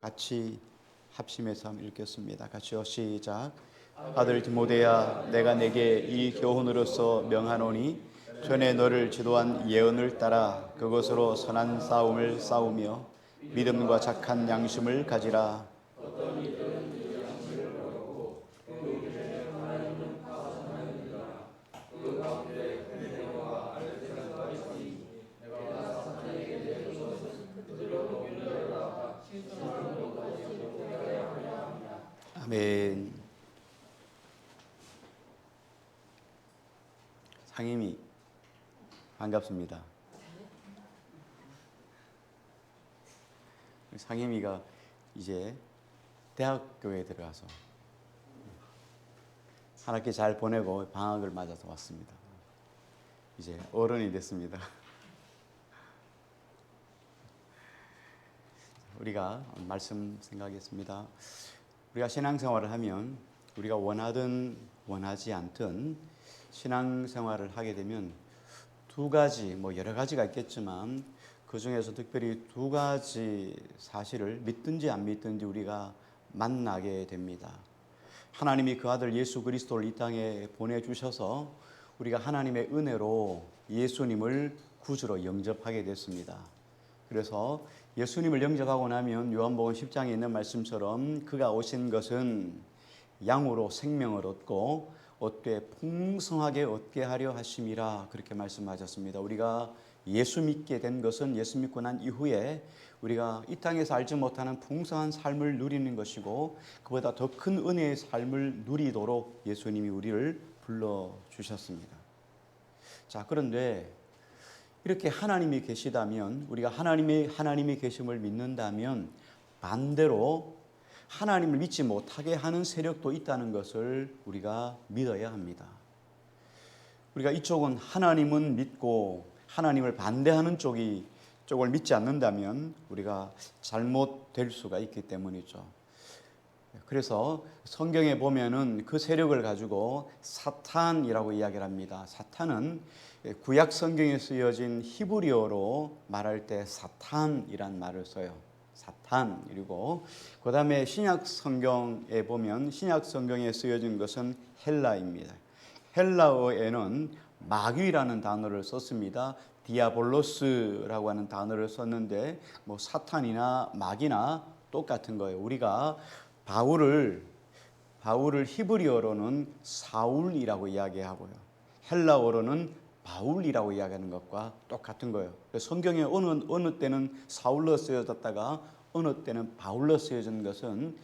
같이 합심해서 한번 읽겠습니다. 같이요. 시작. 아들 디모데야, 내가 내게 이 교훈으로서 명하노니 전에 너를 지도한 예언을 따라 그것으로 선한 싸움을 싸우며 믿음과 착한 양심을 가지라. 아멘. 상임이 반갑습니다. 상임이가 이제 대학교에 들어가서 한 학기 잘 보내고 방학을 맞아서 왔습니다. 이제 어른이 됐습니다. 우리가 말씀 생각하겠습니다. 우리가 신앙생활을 하면 우리가 원하든 원하지 않든 신앙생활을 하게 되면 두 가지, 여러 가지가 있겠지만 그 중에서 특별히 두 가지 사실을 믿든지 안 믿든지 우리가 만나게 됩니다. 하나님이 그 아들 예수 그리스도를 이 땅에 보내주셔서 우리가 하나님의 은혜로 예수님을 구주로 영접하게 됐습니다. 그래서 예수님을 영접하고 나면 요한복음 10장에 있는 말씀처럼 그가 오신 것은 양으로 생명을 얻고 얻되 풍성하게 얻게 하려 하심이라 그렇게 말씀하셨습니다. 우리가 예수 믿게 된 것은 예수 믿고 난 이후에 우리가 이 땅에서 알지 못하는 풍성한 삶을 누리는 것이고 그보다 더 큰 은혜의 삶을 누리도록 예수님이 우리를 불러주셨습니다. 자, 그런데 이렇게 하나님이 계시다면 우리가 하나님의 계심을 믿는다면 반대로 하나님을 믿지 못하게 하는 세력도 있다는 것을 우리가 믿어야 합니다. 우리가 이쪽은 하나님은 믿고 하나님을 반대하는 쪽을 믿지 않는다면 우리가 잘못될 수가 있기 때문이죠. 그래서 성경에 보면은 그 세력을 가지고 사탄이라고 이야기를 합니다. 사탄은 구약 성경에 쓰여진 히브리어로 말할 때 사탄이란 말을 써요. 사탄. 그리고 그 다음에 신약 성경에 보면 신약 성경에 쓰여진 것은 헬라입니다. 헬라어에는 마귀라는 단어를 썼습니다. 디아볼로스라고 하는 단어를 썼는데 사탄이나 마귀나 똑같은 거예요. 우리가 바울을 히브리어로는 사울이라고 이야기하고요. 헬라어로는 바울이라고 이야기하는 것과 똑같은 거예요. 성경에 어느 때는 사울로 쓰여졌다가 어느 때는 바울로 쓰여진 것은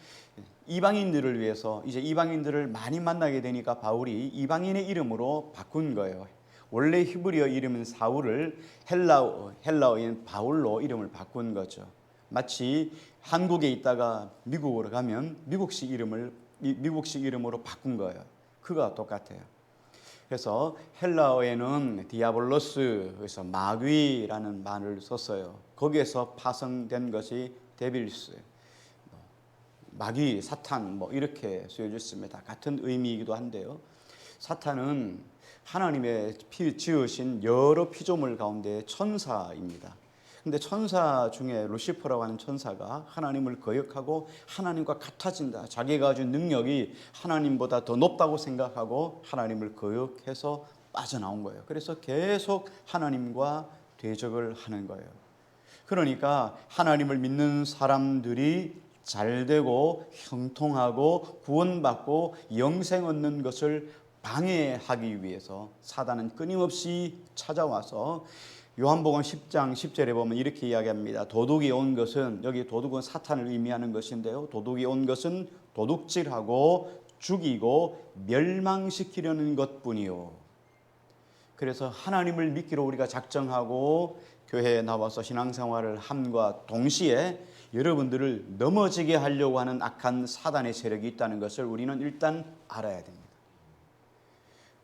이방인들을 위해서 이제 이방인들을 많이 만나게 되니까 바울이 이방인의 이름으로 바꾼 거예요. 원래 히브리어 이름은 사울을 헬라어인 바울로 이름을 바꾼 거죠. 마치 한국에 있다가 미국으로 가면 미국식 이름으로 바꾼 거예요. 그가 똑같아요. 그래서 헬라어에는 디아볼로스, 그래서 마귀라는 말을 썼어요. 거기에서 파생된 것이 데빌스, 마귀, 사탄 이렇게 쓰여졌습니다. 같은 의미이기도 한데요. 사탄은 하나님의 지으신 여러 피조물 가운데 천사입니다. 근데 천사 중에 루시퍼라고 하는 천사가 하나님을 거역하고 하나님과 같아진다. 자기가 가진 능력이 하나님보다 더 높다고 생각하고 하나님을 거역해서 빠져나온 거예요. 그래서 계속 하나님과 대적을 하는 거예요. 그러니까 하나님을 믿는 사람들이 잘되고 형통하고 구원받고 영생 얻는 것을 방해하기 위해서 사단은 끊임없이 찾아와서 요한복음 10장 10절에 보면 이렇게 이야기합니다. 도둑이 온 것은, 여기 도둑은 사탄을 의미하는 것인데요. 도둑이 온 것은 도둑질하고 죽이고 멸망시키려는 것뿐이요. 그래서 하나님을 믿기로 우리가 작정하고 교회에 나와서 신앙생활을 함과 동시에 여러분들을 넘어지게 하려고 하는 악한 사단의 세력이 있다는 것을 우리는 일단 알아야 됩니다.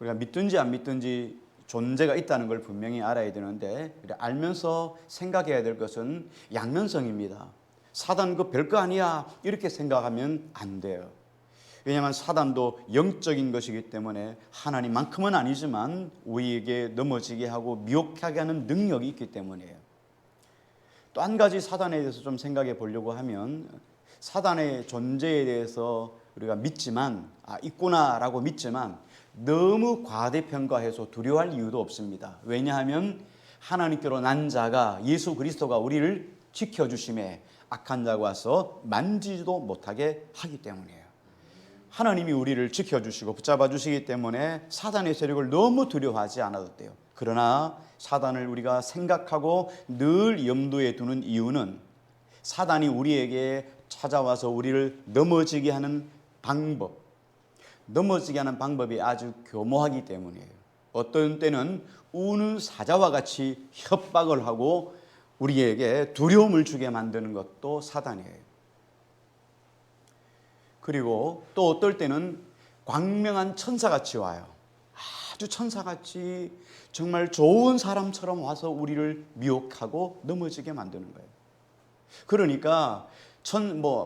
우리가 믿든지 안 믿든지 존재가 있다는 걸 분명히 알아야 되는데 알면서 생각해야 될 것은 양면성입니다. 사단 그 별거 아니야 이렇게 생각하면 안 돼요. 왜냐하면 사단도 영적인 것이기 때문에 하나님만큼은 아니지만 우리에게 넘어지게 하고 미혹하게 하는 능력이 있기 때문이에요. 또 한 가지 사단에 대해서 좀 생각해 보려고 하면 사단의 존재에 대해서 우리가 믿지만 있구나라고 믿지만 너무 과대평가해서 두려워할 이유도 없습니다. 왜냐하면 하나님께로 난 자가 예수 그리스도가 우리를 지켜주심에 악한 자가 와서 만지지도 못하게 하기 때문이에요. 하나님이 우리를 지켜주시고 붙잡아 주시기 때문에 사단의 세력을 너무 두려워하지 않아도 돼요. 그러나 사단을 우리가 생각하고 늘 염두에 두는 이유는 사단이 우리에게 찾아와서 우리를 넘어지게 하는 방법이 아주 교모하기 때문이에요. 어떤 때는 우는 사자와 같이 협박을 하고 우리에게 두려움을 주게 만드는 것도 사단이에요. 그리고 또 어떨 때는 광명한 천사같이 와요. 아주 천사같이 정말 좋은 사람처럼 와서 우리를 미혹하고 넘어지게 만드는 거예요. 그러니까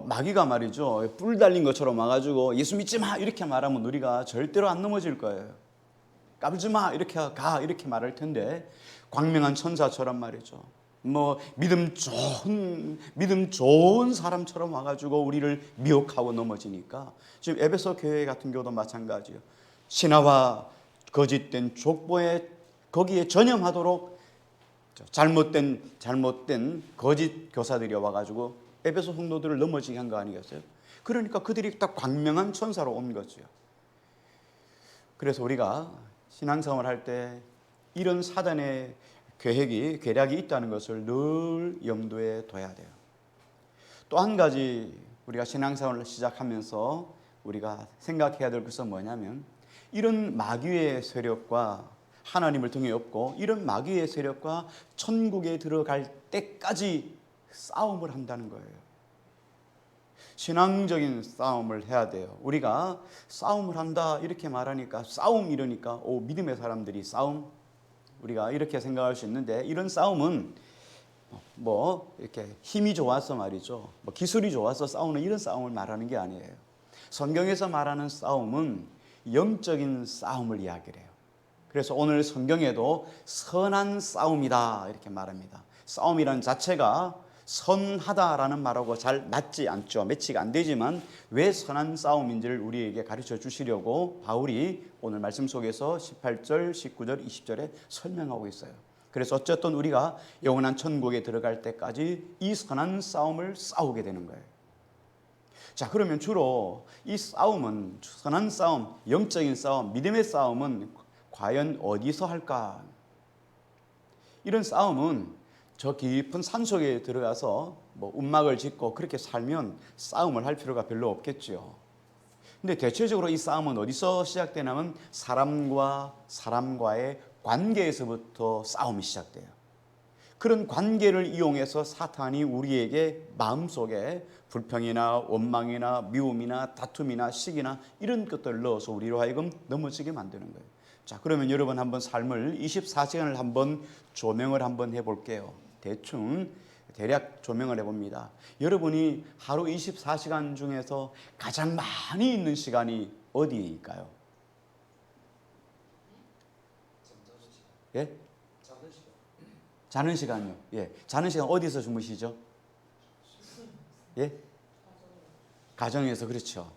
마귀가 말이죠, 뿔 달린 것처럼 와가지고 예수 믿지 마 이렇게 말하면 우리가 절대로 안 넘어질 거예요. 까불지 마 이렇게 말할 텐데, 광명한 천사처럼 말이죠, 믿음 좋은 사람처럼 와가지고 우리를 미혹하고 넘어지니까, 지금 에베소 교회 같은 경우도 마찬가지예요. 신화와 거짓된 족보에 거기에 전염하도록 잘못된 거짓 교사들이 와가지고 에베소 성도들을 넘어지게 한 거 아니겠어요? 그러니까 그들이 딱 광명한 천사로 온 거죠. 그래서 우리가 신앙생활을 할 때 이런 사단의 계략이 있다는 것을 늘 염두에 둬야 돼요. 또 한 가지 우리가 신앙생활을 시작하면서 우리가 생각해야 될 것은 뭐냐면, 이런 마귀의 세력과 하나님을 등에 업고 이런 마귀의 세력과 천국에 들어갈 때까지 싸움을 한다는 거예요. 신앙적인 싸움을 해야 돼요. 우리가 싸움을 한다 이렇게 말하니까, 싸움 이러니까 믿음의 사람들이 싸움, 우리가 이렇게 생각할 수 있는데, 이런 싸움은 이렇게 힘이 좋아서 말이죠, 기술이 좋아서 싸우는 이런 싸움을 말하는 게 아니에요. 성경에서 말하는 싸움은 영적인 싸움을 이야기를 해요. 그래서 오늘 성경에도 선한 싸움이다 이렇게 말합니다. 싸움이란 자체가 선하다라는 말하고 잘 맞지 않죠. 매치가 안 되지만 왜 선한 싸움인지를 우리에게 가르쳐 주시려고 바울이 오늘 말씀 속에서 18절, 19절, 20절에 설명하고 있어요. 그래서 어쨌든 우리가 영원한 천국에 들어갈 때까지 이 선한 싸움을 싸우게 되는 거예요. 자, 그러면 주로 이 싸움은, 선한 싸움, 영적인 싸움, 믿음의 싸움은 과연 어디서 할까? 이런 싸움은 저 깊은 산속에 들어가서 움막을 짓고 그렇게 살면 싸움을 할 필요가 별로 없겠죠. 근데 대체적으로 이 싸움은 어디서 시작되냐면 사람과 사람과의 관계에서부터 싸움이 시작돼요. 그런 관계를 이용해서 사탄이 우리에게 마음속에 불평이나 원망이나 미움이나 다툼이나 시기나 이런 것들을 넣어서 우리로 하여금 넘어지게 만드는 거예요. 자, 그러면 여러분 한번 삶을 24시간을 한번 조명을 한번 해볼게요. 대략 조명을 해봅니다. 여러분이 하루 24시간 중에서 가장 많이 있는 시간이 어디일까요? 예? 자는 시간이요. 예. 자는 시간 어디서 주무시죠? 예? 가정에서. 그렇죠.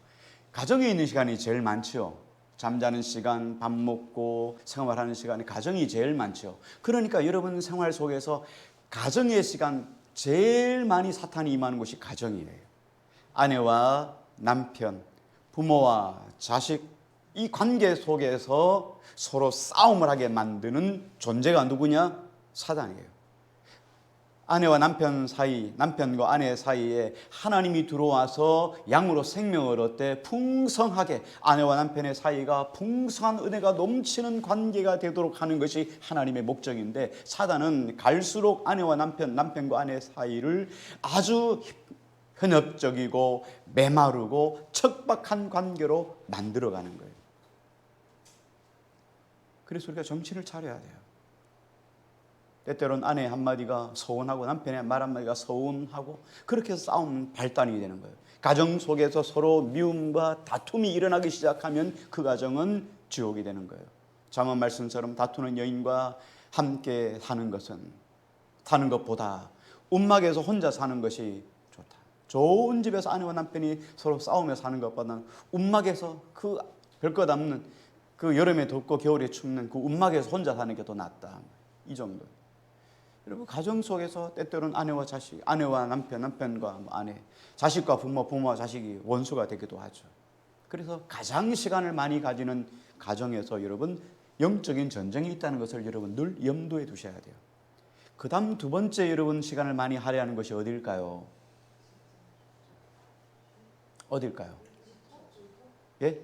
가정에 있는 시간이 제일 많죠. 잠자는 시간, 밥 먹고 생활하는 시간이 가정이 제일 많죠. 그러니까 여러분 생활 속에서 가정의 시간 제일 많이 사탄이 임하는 곳이 가정이에요. 아내와 남편, 부모와 자식, 이 관계 속에서 서로 싸움을 하게 만드는 존재가 누구냐? 사단이에요. 아내와 남편 사이, 남편과 아내 사이에 하나님이 들어와서 양으로 생명을 얻되 풍성하게 아내와 남편의 사이가 풍성한 은혜가 넘치는 관계가 되도록 하는 것이 하나님의 목적인데, 사단은 갈수록 아내와 남편과 아내 사이를 아주 현업적이고 메마르고 척박한 관계로 만들어가는 거예요. 그래서 우리가 정신을 차려야 돼요. 때때로는 아내 한마디가 서운하고 남편의 말 한마디가 서운하고 그렇게 해서 싸움 발단이 되는 거예요. 가정 속에서 서로 미움과 다툼이 일어나기 시작하면 그 가정은 지옥이 되는 거예요. 잠언 말씀처럼 다투는 여인과 함께 사는 것보다 움막에서 혼자 사는 것이 좋다. 좋은 집에서 아내와 남편이 서로 싸우며 사는 것보다는 움막에서 그 별것 없는 그 여름에 덥고 겨울에 춥는 그 움막에서 혼자 사는 게 더 낫다. 이 정도. 여러분, 가정 속에서 때때로는 아내와 자식, 아내와 남편, 남편과 아내, 자식과 부모, 부모와 자식이 원수가 되기도 하죠. 그래서 가장 시간을 많이 가지는 가정에서 여러분 영적인 전쟁이 있다는 것을 여러분 늘 염두에 두셔야 돼요. 그 다음 두 번째 여러분 시간을 많이 할애하는 것이 어딜까요? 어딜까요? 예?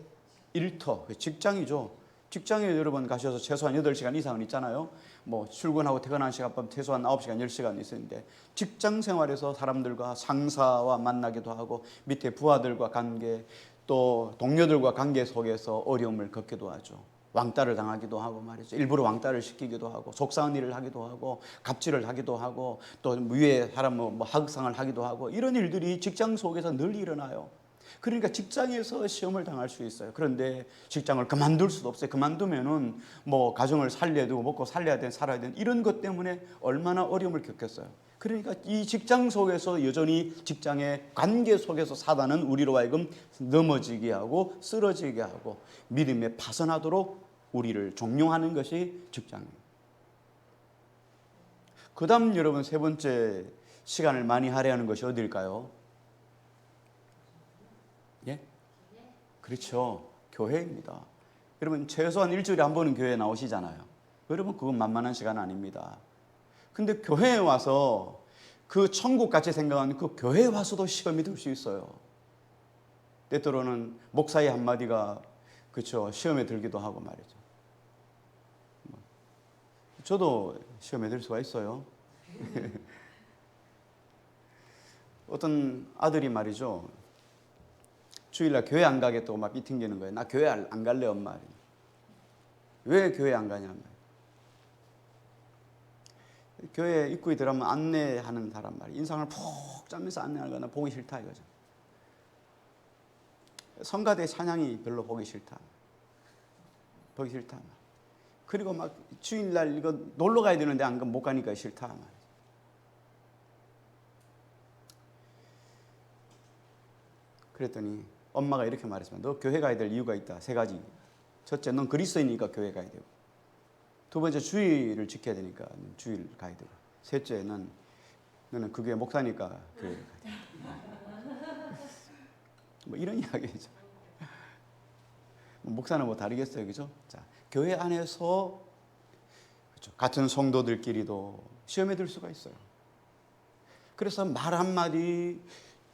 일터, 직장이죠. 직장에 여러분 가셔서 최소한 8시간 이상은 있잖아요. 뭐 출근하고 퇴근하는 시간 빼면 최소한 9시간, 10시간 있었는데 직장 생활에서 사람들과 상사와 만나기도 하고 밑에 부하들과 관계, 또 동료들과 관계 속에서 어려움을 겪기도 하죠. 왕따를 당하기도 하고 말이죠. 일부러 왕따를 시키기도 하고 속상한 일을 하기도 하고 갑질을 하기도 하고 또 위에 사람 뭐 하극상을 하기도 하고 이런 일들이 직장 속에서 늘 일어나요. 그러니까 직장에서 시험을 당할 수 있어요. 그런데 직장을 그만둘 수도 없어요. 그만두면은 뭐 가정을 살려야 되고 먹고 살려야 되는 살아야 되는 이런 것 때문에 얼마나 어려움을 겪겠어요. 그러니까 이 직장 속에서 여전히 직장의 관계 속에서 사단은 우리로 하여금 넘어지게 하고 쓰러지게 하고 믿음에 파선하도록 우리를 종용하는 것이 직장입니다. 그 다음 여러분 세 번째 시간을 많이 할애하는 것이 어딜까요? 예? 그렇죠. 교회입니다. 여러분 최소한 일주일에 한 번은 교회에 나오시잖아요. 여러분 그건 만만한 시간 아닙니다. 근데 교회에 와서 그 천국같이 생각하는 그 교회에 와서도 시험이 들 수 있어요. 때때로는 목사의 한마디가 그렇죠. 시험에 들기도 하고 말이죠. 저도 시험에 들 수가 있어요. 어떤 아들이 말이죠. 주일날 교회 안 가겠다고 막 삐튕기는 거예요. 나 교회 안 갈래 엄마. 왜 교회 안 가냐 말이에요. 교회 입구에 들어가면 안내하는 사람 말이에요. 인상을 푹 짜면서 안내하는 거나 보기 싫다 이거죠. 성가대 찬양이 별로 보기 싫다. 보기 싫다. 그리고 막 주일날 이거 놀러 가야 되는데 안 못 가니까 싫다 말이에요. 그랬더니 엄마가 이렇게 말했습니다. 너 교회 가야 될 이유가 있다. 3가지. 첫째, 넌 그리스도이니까 교회 가야 되고. 두 번째, 주일을 지켜야 되니까 주일 가야 되고. 셋째는 너는 그 교회 목사니까 교회 가야 되고. 뭐 이런 이야기죠. 목사는 뭐 다르겠어요, 그죠? 자, 교회 안에서 그렇죠. 같은 성도들끼리도 시험에 들 수가 있어요. 그래서 말 한마디,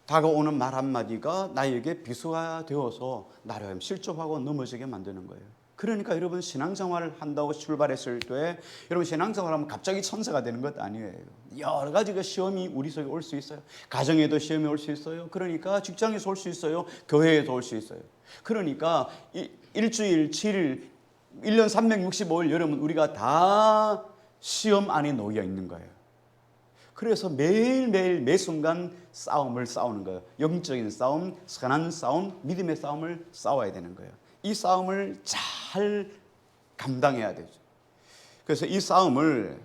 다가오는 말 한마디가 나에게 비수가 되어서 나를 실족하고 넘어지게 만드는 거예요. 그러니까 여러분 신앙생활을 한다고 출발했을 때 여러분 신앙생활하면 갑자기 천사가 되는 것 아니에요. 여러 가지가 시험이 우리 속에 올 수 있어요. 가정에도 시험이 올 수 있어요. 그러니까 직장에서 올 수 있어요. 교회에도 올 수 있어요. 그러니까 일주일 7일 1년 365일 여러분 우리가 다 시험 안에 놓여 있는 거예요. 그래서 매일매일 매 순간 싸움을 싸우는 거예요. 영적인 싸움, 선한 싸움, 믿음의 싸움을 싸워야 되는 거예요. 이 싸움을 잘 감당해야 되죠. 그래서 이 싸움을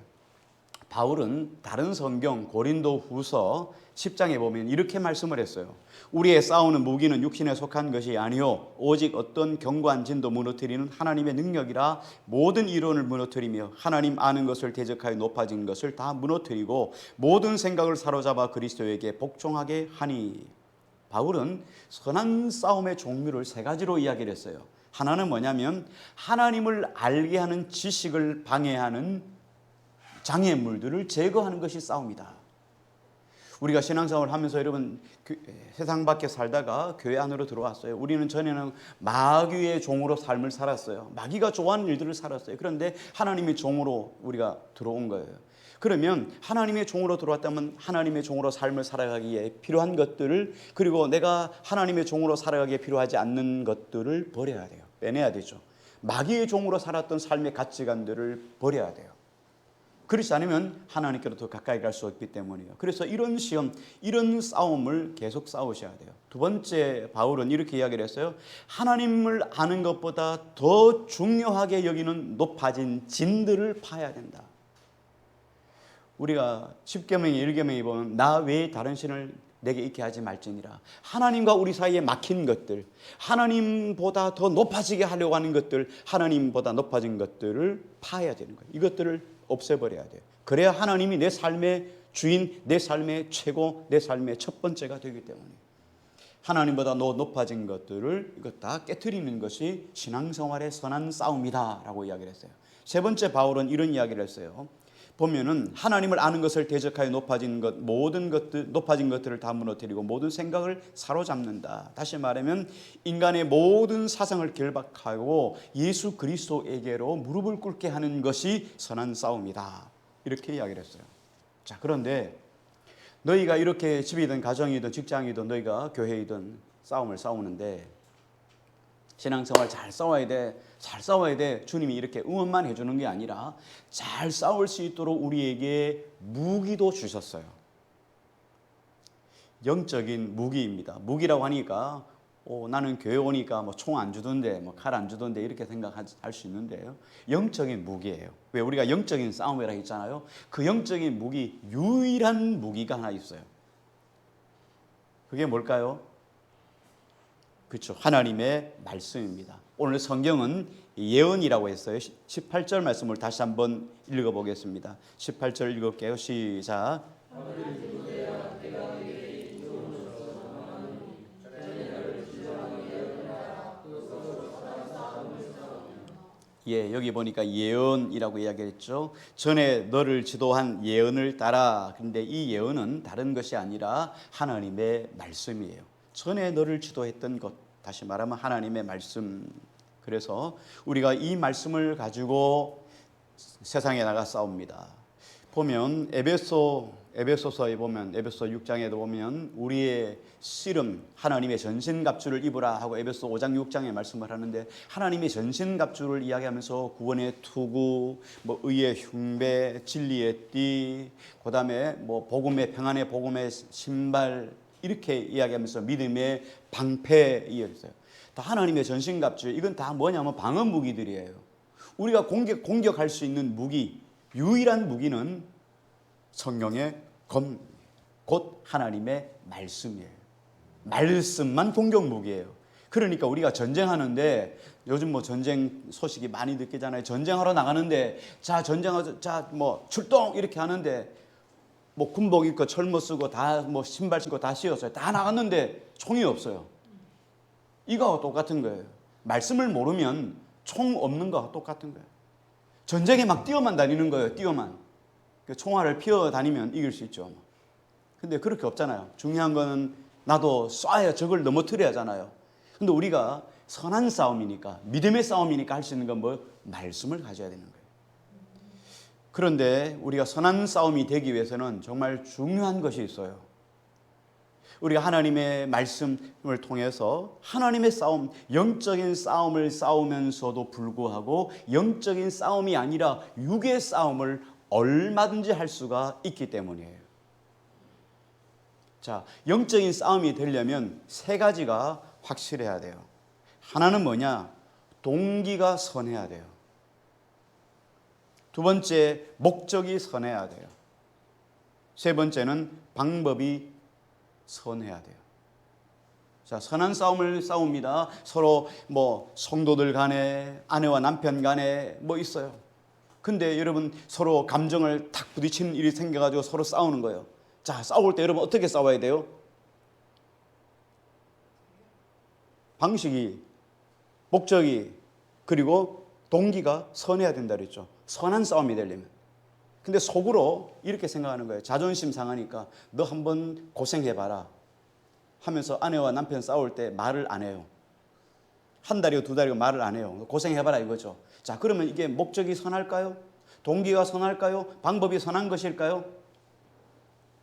바울은 다른 성경 고린도후서 10장에 보면 이렇게 말씀을 했어요. 우리의 싸우는 무기는 육신에 속한 것이 아니요 오직 어떤 견고한 진도 무너뜨리는 하나님의 능력이라 모든 이론을 무너뜨리며 하나님 아는 것을 대적하여 높아진 것을 다 무너뜨리고 모든 생각을 사로잡아 그리스도에게 복종하게 하니. 바울은 선한 싸움의 종류를 3가지로 이야기를 했어요. 하나는 뭐냐면 하나님을 알게 하는 지식을 방해하는 장애물들을 제거하는 것이 싸움이다. 우리가 신앙생활을 하면서 여러분 세상 밖에 살다가 교회 안으로 들어왔어요. 우리는 전에는 마귀의 종으로 삶을 살았어요. 마귀가 좋아하는 일들을 살았어요. 그런데 하나님의 종으로 우리가 들어온 거예요. 그러면 하나님의 종으로 들어왔다면 하나님의 종으로 삶을 살아가기에 필요한 것들을, 그리고 내가 하나님의 종으로 살아가기에 필요하지 않는 것들을 버려야 돼요. 빼내야 되죠. 마귀의 종으로 살았던 삶의 가치관들을 버려야 돼요. 그렇지 않으면 하나님께로 더 가까이 갈 수 없기 때문이에요. 그래서 이런 시험, 이런 싸움을 계속 싸우셔야 돼요. 두 번째, 바울은 이렇게 이야기를 했어요. 하나님을 아는 것보다 더 중요하게 여기는 높아진 진들을 파야 된다. 우리가 10계명에 1계명에 보면 나 외에 다른 신을 내게 있게 하지 말지니라. 하나님과 우리 사이에 막힌 것들, 하나님보다 더 높아지게 하려고 하는 것들, 하나님보다 높아진 것들을 파야 되는 거예요. 이것들을 없애버려야 돼요. 그래야 하나님이 내 삶의 주인, 내 삶의 최고, 내 삶의 첫 번째가 되기 때문에 하나님보다 높아진 것들을 이것 다 깨트리는 것이 신앙생활의 선한 싸움이다 라고 이야기를 했어요. 세 번째 바울은 이런 이야기를 했어요. 보면은 하나님을 아는 것을 대적하여 높아진 것, 모든 것들, 높아진 것들을 다 무너뜨리고 모든 생각을 사로잡는다. 다시 말하면 인간의 모든 사상을 결박하고 예수 그리스도에게로 무릎을 꿇게 하는 것이 선한 싸움이다. 이렇게 이야기를 했어요. 자, 그런데 너희가 이렇게 집이든 가정이든 직장이든 너희가 교회이든 싸움을 싸우는데 신앙생활 잘 싸워야 돼. 잘 싸워야 돼. 주님이 이렇게 응원만 해주는 게 아니라 잘 싸울 수 있도록 우리에게 무기도 주셨어요. 영적인 무기입니다. 무기라고 하니까 나는 교회 오니까 뭐 총 안 주던데 뭐 칼 안 주던데 이렇게 생각할 수 있는데요. 영적인 무기예요. 왜 우리가 영적인 싸움이라 했잖아요. 그 영적인 무기, 유일한 무기가 하나 있어요. 그게 뭘까요? 그렇죠. 하나님의 말씀입니다. 오늘 성경은 예언이라고 했어요. 18절 말씀을 다시 한번 읽어보겠습니다. 18절 읽을게요. 시작. 예, 여기 보니까 예언이라고 이야기했죠. 전에 너를 지도한 예언을 따라. 그런데 이 예언은 다른 것이 아니라 하나님의 말씀이에요. 전에 너를 지도했던 것, 다시 말하면 하나님의 말씀. 그래서 우리가 이 말씀을 가지고 세상에 나가 싸웁니다. 보면 에베소서에 보면 에베소 6장에도 보면 우리의 씨름 하나님의 전신갑주를 입으라 하고 에베소 5장 6장에 말씀을 하는데 하나님의 전신갑주를 이야기하면서 구원의 투구, 뭐 의의 흉배, 진리의 띠, 그다음에 뭐 복음의 평안의 복음의 신발 이렇게 이야기하면서 믿음의 방패 이야기했어요. 다 하나님의 전신갑주. 이건 다 뭐냐면 방어 무기들이에요. 우리가 공격할 수 있는 무기, 유일한 무기는 성령의 검, 곧 하나님의 말씀이에요. 말씀만 공격 무기예요. 그러니까 우리가 전쟁하는데 요즘 뭐 전쟁 소식이 많이 듣기잖아요. 전쟁하러 나가는데 자 전쟁하자, 자 뭐 출동 이렇게 하는데 뭐 군복 입고 철모 쓰고 다 뭐 신발 신고 다 씌웠어요. 다 나갔는데 총이 없어요. 이거와 똑같은 거예요. 말씀을 모르면 총 없는 거와 똑같은 거예요. 전쟁에 막 뛰어만 다니는 거예요. 뛰어만. 총알을 피워 다니면 이길 수 있죠. 근데 그렇게 없잖아요. 중요한 거는 나도 쏴야 적을 넘어뜨려야 하잖아요. 근데 우리가 선한 싸움이니까, 믿음의 싸움이니까 할 수 있는 건 뭐? 말씀을 가져야 되는 거예요. 그런데 우리가 선한 싸움이 되기 위해서는 정말 중요한 것이 있어요. 우리가 하나님의 말씀을 통해서 하나님의 싸움, 영적인 싸움을 싸우면서도 불구하고 영적인 싸움이 아니라 육의 싸움을 얼마든지 할 수가 있기 때문이에요. 자, 영적인 싸움이 되려면 세 가지가 확실해야 돼요. 하나는 뭐냐? 동기가 선해야 돼요. 두 번째, 목적이 선해야 돼요. 세 번째는 방법이 선해야 돼요. 자, 선한 싸움을 싸웁니다. 서로 뭐 성도들 간에, 아내와 남편 간에 뭐 있어요. 근데 여러분 서로 감정을 탁 부딪히는 일이 생겨가지고 서로 싸우는 거예요. 자, 싸울 때 여러분 어떻게 싸워야 돼요? 방식이, 목적이, 그리고 동기가 선해야 된다 그랬죠. 선한 싸움이 되려면. 근데 속으로 이렇게 생각하는 거예요. 자존심 상하니까 너 한번 고생해봐라 하면서 아내와 남편 싸울 때 말을 안 해요. 한 달이고 두 달이고 말을 안 해요. 고생해봐라 이거죠. 자, 그러면 이게 목적이 선할까요? 동기가 선할까요? 방법이 선한 것일까요?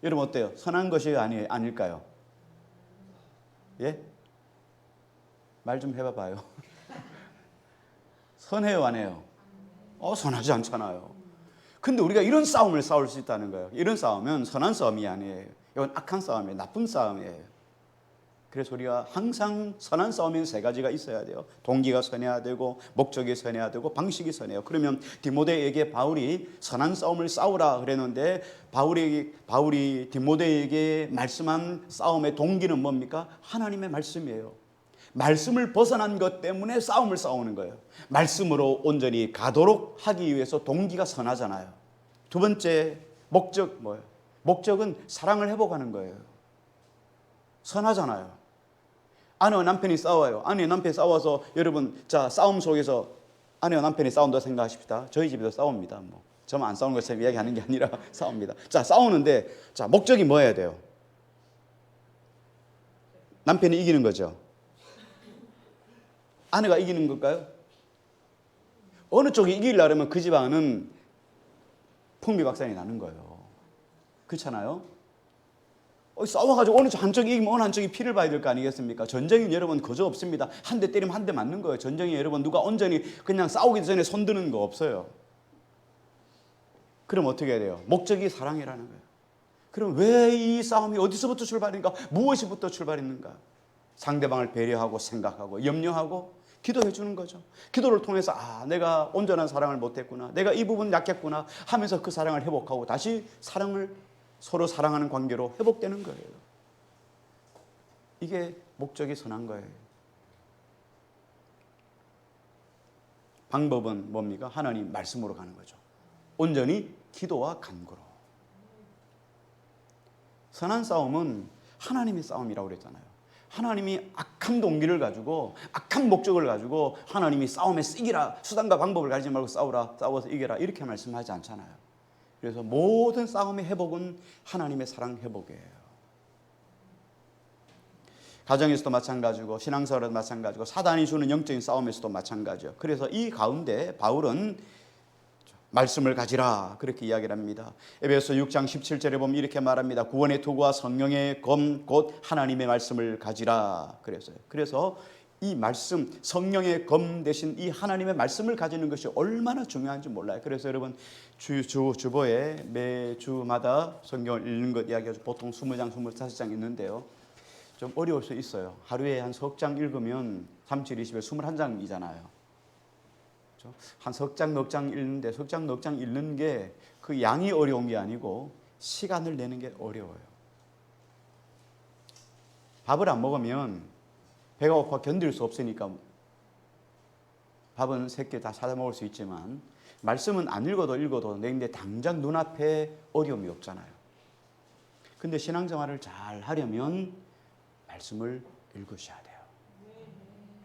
여러분 어때요? 선한 것이 아닐까요? 예? 말 좀 해봐봐요. 선해요, 안 해요? 선하지 않잖아요. 근데 우리가 이런 싸움을 싸울 수 있다는 거예요. 이런 싸움은 선한 싸움이 아니에요. 이건 악한 싸움이에요. 나쁜 싸움이에요. 그래서 우리가 항상 선한 싸움에는 세 가지가 있어야 돼요. 동기가 선해야 되고, 목적이 선해야 되고, 방식이 선해요. 그러면 디모데에게 바울이 선한 싸움을 싸우라 그랬는데, 바울이 디모데에게 말씀한 싸움의 동기는 뭡니까? 하나님의 말씀이에요. 말씀을 벗어난 것 때문에 싸움을 싸우는 거예요. 말씀으로 온전히 가도록 하기 위해서 동기가 선하잖아요. 두 번째 목적 뭐예요? 목적은 사랑을 회복하는 거예요. 선하잖아요. 아내와 남편이 싸워요. 아내와 남편이 싸워서 여러분, 자, 싸움 속에서 아내와 남편이 싸운다고 생각하십시다. 저희 집에도 싸웁니다. 저만 안 싸우는 것처럼 이야기하는 게 아니라 싸웁니다. 자, 싸우는데, 자, 목적이 뭐여야 돼요? 남편이 이기는 거죠. 아내가 이기는 걸까요? 어느 쪽이 이기려면 그 집안은 풍비박산이 나는 거예요. 그렇잖아요? 싸워가지고 어느 한쪽이 이기면 어느 한쪽이 피를 봐야 될 거 아니겠습니까? 전쟁이 여러분 거저 없습니다. 한 대 때리면 한 대 맞는 거예요. 전쟁이 여러분 누가 온전히 그냥 싸우기 전에 손드는 거 없어요. 그럼 어떻게 해야 돼요? 목적이 사랑이라는 거예요. 그럼 왜 이 싸움이 어디서부터 출발인가? 무엇이부터 출발했는가? 상대방을 배려하고 생각하고 염려하고 기도해 주는 거죠. 기도를 통해서 내가 온전한 사랑을 못했구나, 내가 이 부분 약했구나 하면서 그 사랑을 회복하고 다시 서로 사랑하는 관계로 회복되는 거예요. 이게 목적이 선한 거예요. 방법은 뭡니까? 하나님 말씀으로 가는 거죠. 온전히 기도와 간구로. 선한 싸움은 하나님의 싸움이라고 그랬잖아요. 하나님이 악한 동기를 가지고 악한 목적을 가지고 하나님이 싸움에서 이기라, 수단과 방법을 가지지 말고 싸워서 이겨라 이렇게 말씀하지 않잖아요. 그래서 모든 싸움의 회복은 하나님의 사랑 회복이에요. 가정에서도 마찬가지고 신앙생활에도 마찬가지고 사단이 주는 영적인 싸움에서도 마찬가지예요. 그래서 이 가운데 바울은 말씀을 가지라 그렇게 이야기를 합니다. 에베소 6장 17절에 보면 이렇게 말합니다. 구원의 도구와 성령의 검 곧 하나님의 말씀을 가지라 그랬어요. 그래서 이 말씀, 성령의 검 대신 이 하나님의 말씀을 가지는 것이 얼마나 중요한지 몰라요. 그래서 여러분 주보에 매주마다 성경을 읽는 것 이야기해서 보통 20장, 25장 있는데요. 좀 어려울 수 있어요. 하루에 한 석 장 읽으면 37, 20에 21장이잖아요. 한 석 장, 넉 장 읽는데 석 장, 넉 장 읽는 게 그 양이 어려운 게 아니고 시간을 내는 게 어려워요. 밥을 안 먹으면 배가 고파 견딜 수 없으니까 밥은 3끼 다 사다 먹을 수 있지만 말씀은 안 읽어도 내인데 당장 눈앞에 어려움이 없잖아요. 근데 신앙생활을 잘 하려면 말씀을 읽으셔야 돼요.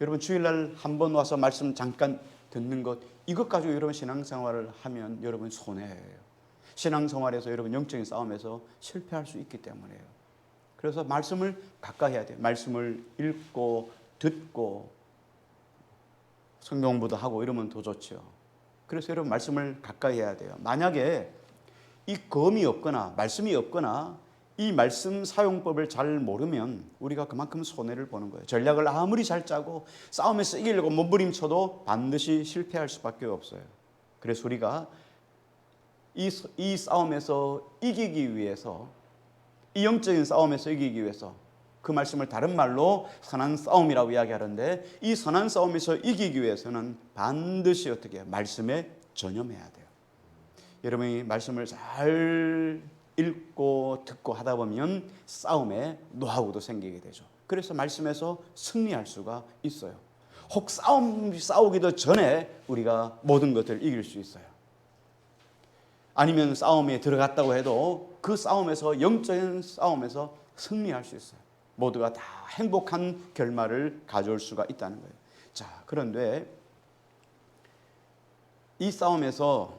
여러분 주일날 한 번 와서 말씀 잠깐 듣는 것, 이것 가지고 여러분 신앙생활을 하면 여러분 손해예요. 신앙생활에서 여러분 영적인 싸움에서 실패할 수 있기 때문에요. 그래서 말씀을 가까이 해야 돼요. 말씀을 읽고 듣고 성경 공부도 하고 이러면 더 좋죠. 그래서 여러분 말씀을 가까이 해야 돼요. 만약에 이 검이 없거나 말씀이 없거나 이 말씀 사용법을 잘 모르면 우리가 그만큼 손해를 보는 거예요. 전략을 아무리 잘 짜고 싸움에서 이기려고 몸부림쳐도 반드시 실패할 수밖에 없어요. 그래서 우리가 이 싸움에서 이기기 위해서, 이 영적인 싸움에서 이기기 위해서 그 말씀을 다른 말로 선한 싸움이라고 이야기하는데, 이 선한 싸움에서 이기기 위해서는 반드시 어떻게 해요? 말씀에 전념해야 돼요. 여러분이 말씀을 잘 읽고 듣고 하다 보면 싸움에 노하우도 생기게 되죠. 그래서 말씀에서 승리할 수가 있어요. 혹 싸우기도 전에 우리가 모든 것들을 이길 수 있어요. 아니면 싸움에 들어갔다고 해도 그 싸움에서, 영적인 싸움에서 승리할 수 있어요. 모두가 다 행복한 결말을 가져올 수가 있다는 거예요. 자, 그런데 이 싸움에서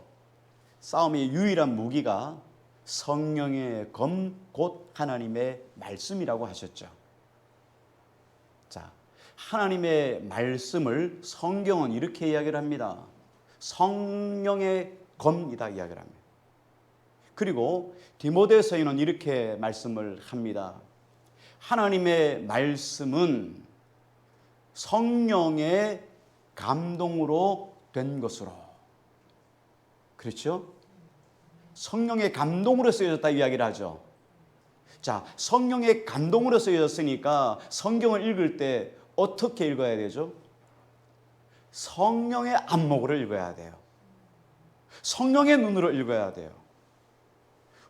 싸움의 유일한 무기가 성령의 검, 곧 하나님의 말씀이라고 하셨죠. 자, 하나님의 말씀을 성경은 이렇게 이야기를 합니다. 성령의 검이다 이야기를 합니다. 그리고 디모데서에는 이렇게 말씀을 합니다. 하나님의 말씀은 성령의 감동으로 된 것으로. 그렇죠? 성령의 감동으로 쓰여졌다 이야기를 하죠. 자, 성령의 감동으로 쓰여졌으니까 성경을 읽을 때 어떻게 읽어야 되죠? 성령의 안목으로 읽어야 돼요. 성령의 눈으로 읽어야 돼요.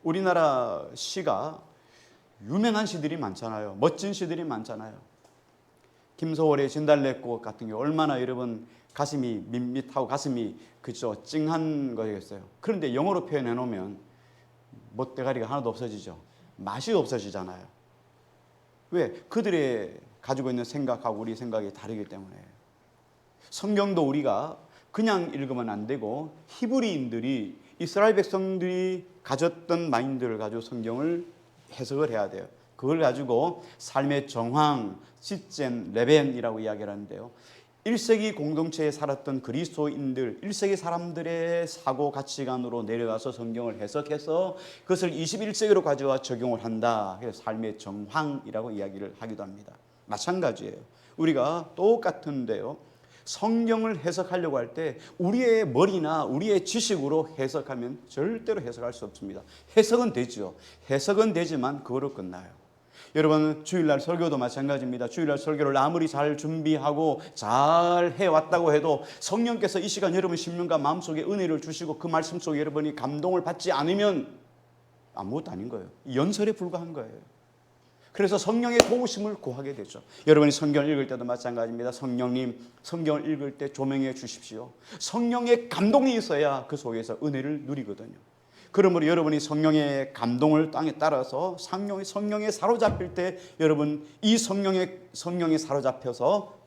우리나라 시가 유명한 시들이 많잖아요. 멋진 시들이 많잖아요. 김소월의 진달래꽃 같은 게 얼마나 여러분 가슴이 밋밋하고 가슴이 그죠 찡한 거겠어요. 그런데 영어로 표현해 놓으면 멋대가리가 하나도 없어지죠. 맛이 없어지잖아요. 왜? 그들의 가지고 있는 생각하고 우리 생각이 다르기 때문에. 성경도 우리가 그냥 읽으면 안 되고 히브리인들이 이스라엘 백성들이 가졌던 마인드를 가지고 성경을 해석을 해야 돼요. 그걸 가지고 삶의 정황, 시젠, 레벤이라고 이야기를 하는데요. 1세기 공동체에 살았던 그리스도인들, 1세기 사람들의 사고 가치관으로 내려가서 성경을 해석해서 그것을 21세기로 가져와 적용을 한다. 그래서 삶의 정황이라고 이야기를 하기도 합니다. 마찬가지예요. 우리가 똑같은데요. 성경을 해석하려고 할 때 우리의 머리나 우리의 지식으로 해석하면 절대로 해석할 수 없습니다. 해석은 되죠. 해석은 되지만 그거로 끝나요. 여러분 주일날 설교도 마찬가지입니다. 주일날 설교를 아무리 잘 준비하고 잘 해왔다고 해도 성령께서 이 시간 여러분 심령과 마음속에 은혜를 주시고 그 말씀 속에 여러분이 감동을 받지 않으면 아무것도 아닌 거예요. 연설에 불과한 거예요. 그래서 성령의 도우심을 구하게 되죠. 여러분이 성경을 읽을 때도 마찬가지입니다. 성령님, 성경을 읽을 때 조명해 주십시오. 성령의 감동이 있어야 그 속에서 은혜를 누리거든요. 그러므로 여러분이 성령의 감동을 땅에 따라서 성령에 사로잡힐 때 여러분 이 성령에 사로잡혀서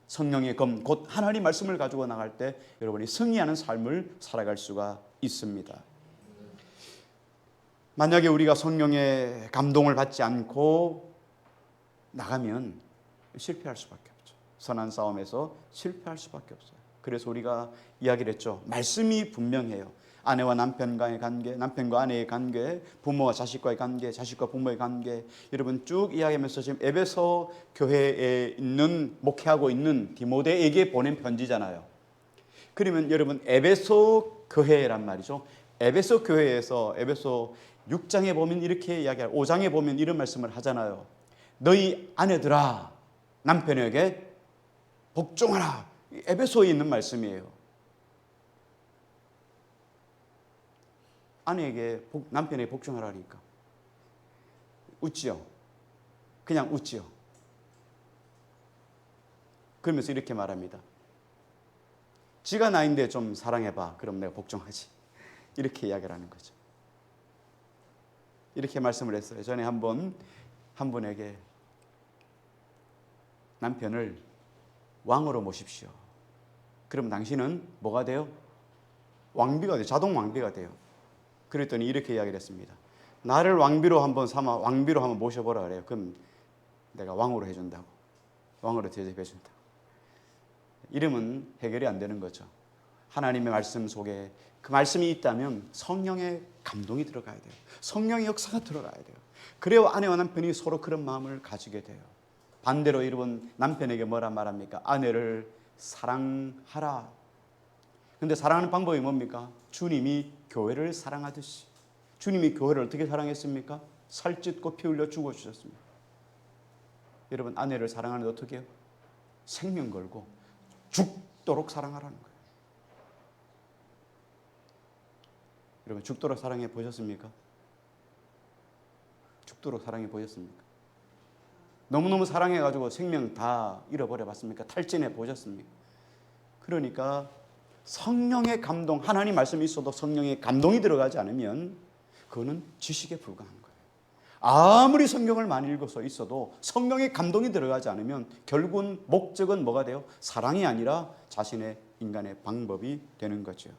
성령의 검, 곧 하나님 말씀을 가지고 나갈 때 여러분이 승리하는 삶을 살아갈 수가 있습니다. 만약에 우리가 성령의 감동을 받지 않고 나가면 실패할 수밖에 없죠. 선한 싸움에서 실패할 수밖에 없어요. 그래서 우리가 이야기를 했죠. 말씀이 분명해요. 아내와 남편과의 관계, 남편과 아내의 관계, 부모와 자식과의 관계, 자식과 부모의 관계. 여러분 쭉 이야기하면서 지금 에베소 교회에 있는 목회하고 있는 디모데에게 보낸 편지잖아요. 그러면 여러분 에베소 교회란 말이죠. 에베소 교회에서 에베소 6장에 보면 이렇게 이야기하고 5장에 보면 이런 말씀을 하잖아요. 너희 아내들아 남편에게 복종하라. 에베소에 있는 말씀이에요. 아내에게 남편에게 복종하라니까 웃지요. 그냥 웃지요. 그러면서 이렇게 말합니다. 지가 나인데 좀 사랑해봐. 그럼 내가 복종하지. 이렇게 이야기를 하는 거죠. 이렇게 말씀을 했어요. 전에 한 분에게 남편을 왕으로 모십시오. 그럼 당신은 뭐가 돼요? 왕비가 돼요. 자동 왕비가 돼요. 그랬더니 이렇게 이야기를 했습니다. 나를 왕비로 한번 모셔보라 그래요. 그럼 내가 왕으로 해준다고. 왕으로 대접해준다고. 이러면 해결이 안 되는 거죠. 하나님의 말씀 속에 그 말씀이 있다면 성령의 감동이 들어가야 돼요. 성령의 역사가 들어가야 돼요. 그래야 아내와 남편이 서로 그런 마음을 가지게 돼요. 반대로 여러분 남편에게 뭐라 말합니까? 아내를 사랑하라. 근데 사랑하는 방법이 뭡니까? 주님이 교회를 사랑하듯이. 주님이 교회를 어떻게 사랑했습니까? 살찢고 피 흘려 죽어주셨습니다. 여러분 아내를 사랑하는데 어떻게 해요? 생명 걸고 죽도록 사랑하라는 거예요. 여러분 죽도록 사랑해 보셨습니까? 죽도록 사랑해 보셨습니까? 너무너무 사랑해가지고 생명 다 잃어버려 봤습니까? 탈진해 보셨습니까? 그러니까 성령의 감동, 하나님 말씀이 있어도 성령의 감동이 들어가지 않으면 그거는 지식에 불과한 거예요. 아무리 성경을 많이 읽어서 있어도 성령의 감동이 들어가지 않으면 결국은 목적은 뭐가 돼요? 사랑이 아니라 자신의 인간의 방법이 되는 거죠.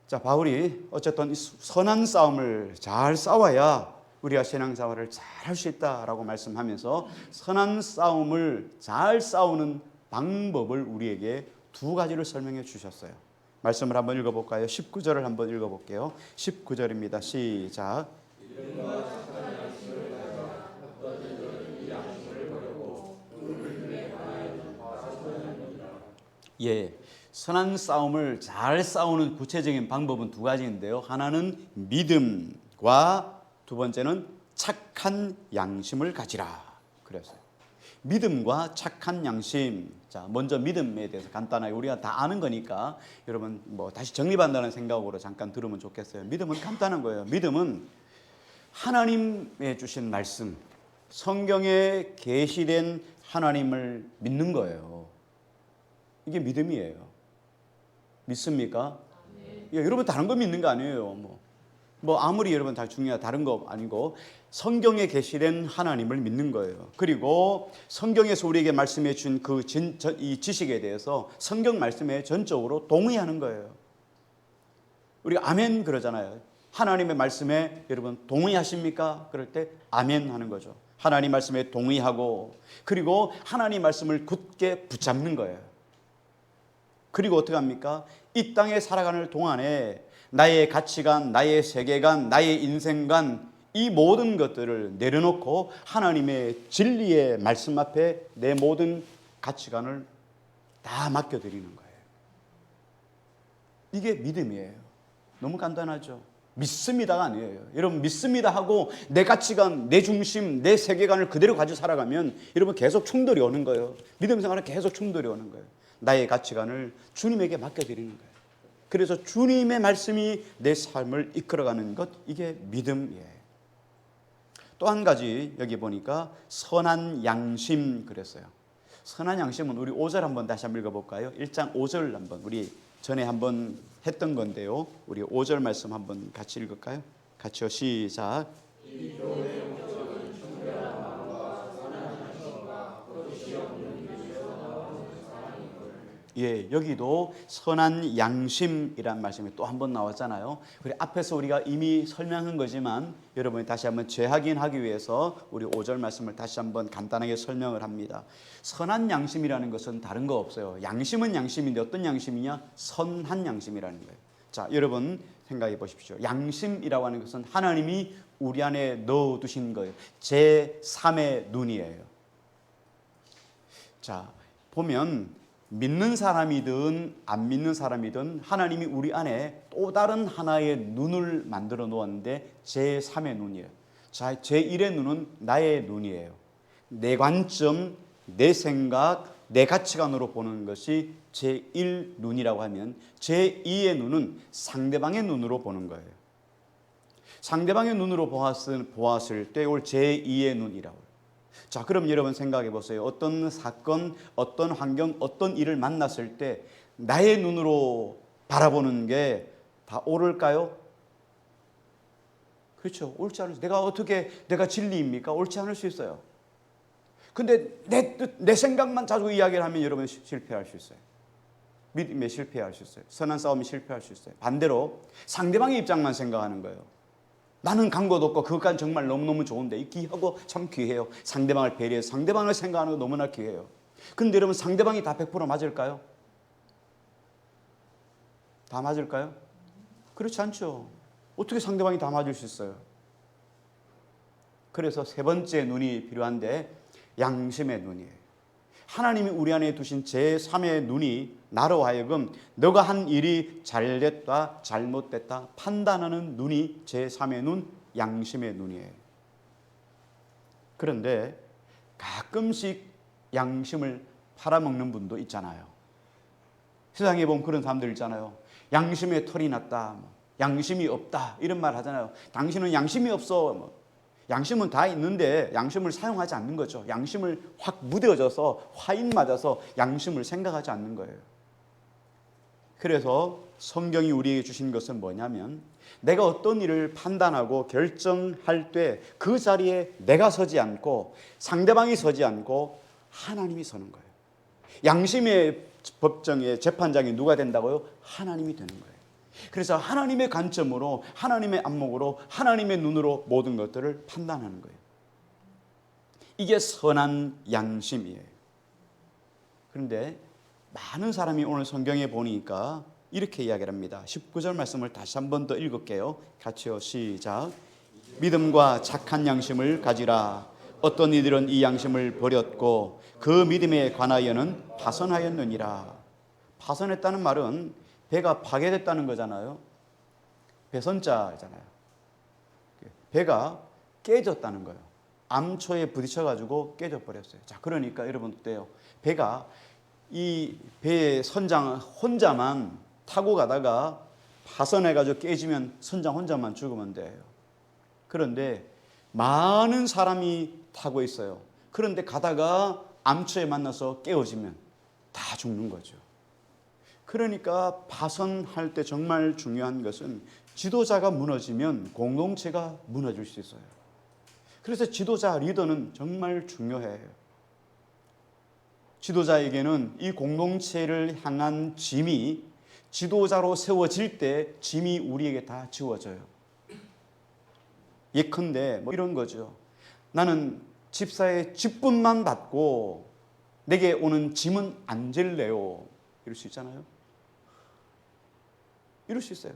자, 바울이 어쨌든 이 선한 싸움을 잘 싸워야 우리가 신앙생활을 잘 할 수 있다라고 말씀하면서 선한 싸움을 잘 싸우는 방법을 우리에게 두 가지를 설명해 주셨어요. 말씀을 한번 읽어볼까요? 19절을 한번 읽어볼게요. 19절입니다. 시작. 예, 선한 싸움을 잘 싸우는 구체적인 방법은 두 가지인데요. 하나는 믿음과 두 번째는 착한 양심을 가지라 그랬어요. 믿음과 착한 양심. 자, 먼저 믿음에 대해서 간단하게 우리가 다 아는 거니까 여러분 뭐 다시 정립한다는 생각으로 잠깐 들으면 좋겠어요. 믿음은 간단한 거예요. 믿음은 하나님의 주신 말씀, 성경에 계시된 하나님을 믿는 거예요. 이게 믿음이에요. 믿습니까? 예, 여러분 다른 거 믿는 거 아니에요. 뭐 아무리 여러분 다 중요하다 다른 거 아니고 성경에 계시된 하나님을 믿는 거예요. 그리고 성경에서 우리에게 말씀해 준 이 지식에 대해서 성경 말씀에 전적으로 동의하는 거예요. 우리가 아멘 그러잖아요. 하나님의 말씀에 여러분 동의하십니까? 그럴 때 아멘 하는 거죠. 하나님 말씀에 동의하고 그리고 하나님 말씀을 굳게 붙잡는 거예요. 그리고 어떻게 합니까? 이 땅에 살아가는 동안에 나의 가치관, 나의 세계관, 나의 인생관 이 모든 것들을 내려놓고 하나님의 진리의 말씀 앞에 내 모든 가치관을 다 맡겨드리는 거예요. 이게 믿음이에요. 너무 간단하죠. 믿습니다가 아니에요. 여러분 믿습니다 하고 내 가치관, 내 중심, 내 세계관을 그대로 가지고 살아가면 여러분 계속 충돌이 오는 거예요. 믿음 생활은 계속 충돌이 오는 거예요. 나의 가치관을 주님에게 맡겨드리는 거예요. 그래서 주님의 말씀이 내 삶을 이끌어가는 것, 이게 믿음이에요. 또 한 가지 여기 보니까 선한 양심 그랬어요. 선한 양심은 우리 5절 한번 다시 한번 읽어볼까요? 1장 5절 한번 우리 전에 한번 했던 건데요. 우리 5절 말씀 한번 같이 읽을까요? 같이요. 시작. 예, 여기도 선한 양심이란 말씀이 또 한 번 나왔잖아요. 그래 앞에서 우리가 이미 설명한 거지만 여러분이 다시 한번 재확인하기 위해서 우리 5절 말씀을 다시 한번 간단하게 설명을 합니다. 선한 양심이라는 것은 다른 거 없어요. 양심은 양심인데 어떤 양심이냐? 선한 양심이라는 거예요. 자, 여러분 생각해 보십시오. 양심이라고 하는 것은 하나님이 우리 안에 넣어두신 거예요. 제3의 눈이에요. 자, 보면 믿는 사람이든 안 믿는 사람이든 하나님이 우리 안에 또 다른 하나의 눈을 만들어 놓았는데 제3의 눈이에요. 자, 제1의 눈은 나의 눈이에요. 내 관점, 내 생각, 내 가치관으로 보는 것이 제1 눈이라고 하면 제2의 눈은 상대방의 눈으로 보는 거예요. 상대방의 눈으로 보았을 때 이걸 제2의 눈이라고 해요. 자, 그럼 여러분 생각해 보세요. 어떤 사건, 어떤 환경, 어떤 일을 만났을 때 나의 눈으로 바라보는 게 다 옳을까요? 그렇죠. 옳지 않을 수. 내가 진리입니까? 옳지 않을 수 있어요. 근데 내 생각만 자주 이야기를 하면 여러분 실패할 수 있어요. 믿음에 실패할 수 있어요. 선한 싸움에 실패할 수 있어요. 반대로 상대방의 입장만 생각하는 거예요. 나는 강도도 없고 그것까지 정말 너무너무 좋은데 귀하고 참 귀해요. 상대방을 배려해서 상대방을 생각하는 거 너무나 귀해요. 그런데 여러분 상대방이 다 100% 맞을까요? 다 맞을까요? 그렇지 않죠. 어떻게 상대방이 다 맞을 수 있어요? 그래서 세 번째 눈이 필요한데 양심의 눈이에요. 하나님이 우리 안에 두신 제3의 눈이 나로 하여금 너가 한 일이 잘됐다 잘못됐다 판단하는 눈이 제3의 눈, 양심의 눈이에요. 그런데 가끔씩 양심을 팔아먹는 분도 있잖아요. 세상에 보면 그런 사람들 있잖아요. 양심에 털이 났다, 양심이 없다 이런 말 하잖아요. 당신은 양심이 없어. 양심은 다 있는데 양심을 사용하지 않는 거죠. 양심을 확 무뎌져서 화인 맞아서 양심을 생각하지 않는 거예요. 그래서 성경이 우리에게 주신 것은 뭐냐면 내가 어떤 일을 판단하고 결정할 때 그 자리에 내가 서지 않고 상대방이 서지 않고 하나님이 서는 거예요. 양심의 법정의 재판장이 누가 된다고요? 하나님이 되는 거예요. 그래서 하나님의 관점으로 하나님의 안목으로 하나님의 눈으로 모든 것들을 판단하는 거예요. 이게 선한 양심이에요. 그런데 많은 사람이 오늘 성경에 보니까 이렇게 이야기를 합니다. 19절 말씀을 다시 한 번 더 읽을게요. 같이요. 시작. 믿음과 착한 양심을 가지라. 어떤 이들은 이 양심을 버렸고 그 믿음에 관하여는 파선하였느니라. 파선했다는 말은 배가 파괴됐다는 거잖아요. 배선자잖아요. 배가 깨졌다는 거예요. 암초에 부딪혀가지고 깨져버렸어요. 자, 그러니까 여러분 어때요? 배가 이 배의 선장 혼자만 타고 가다가 파손해가지고 깨지면 선장 혼자만 죽으면 돼요. 그런데 많은 사람이 타고 있어요. 그런데 가다가 암초에 만나서 깨어지면 다 죽는 거죠. 그러니까 파손할 때 정말 중요한 것은 지도자가 무너지면 공동체가 무너질 수 있어요. 그래서 지도자, 리더는 정말 중요해요. 지도자에게는 이 공동체를 향한 짐이 지도자로 세워질 때 짐이 우리에게 다 지워져요. 예컨대 뭐 이런 거죠. 나는 집사의 직분만 받고 내게 오는 짐은 안 질래요. 이럴 수 있잖아요. 이럴 수 있어요.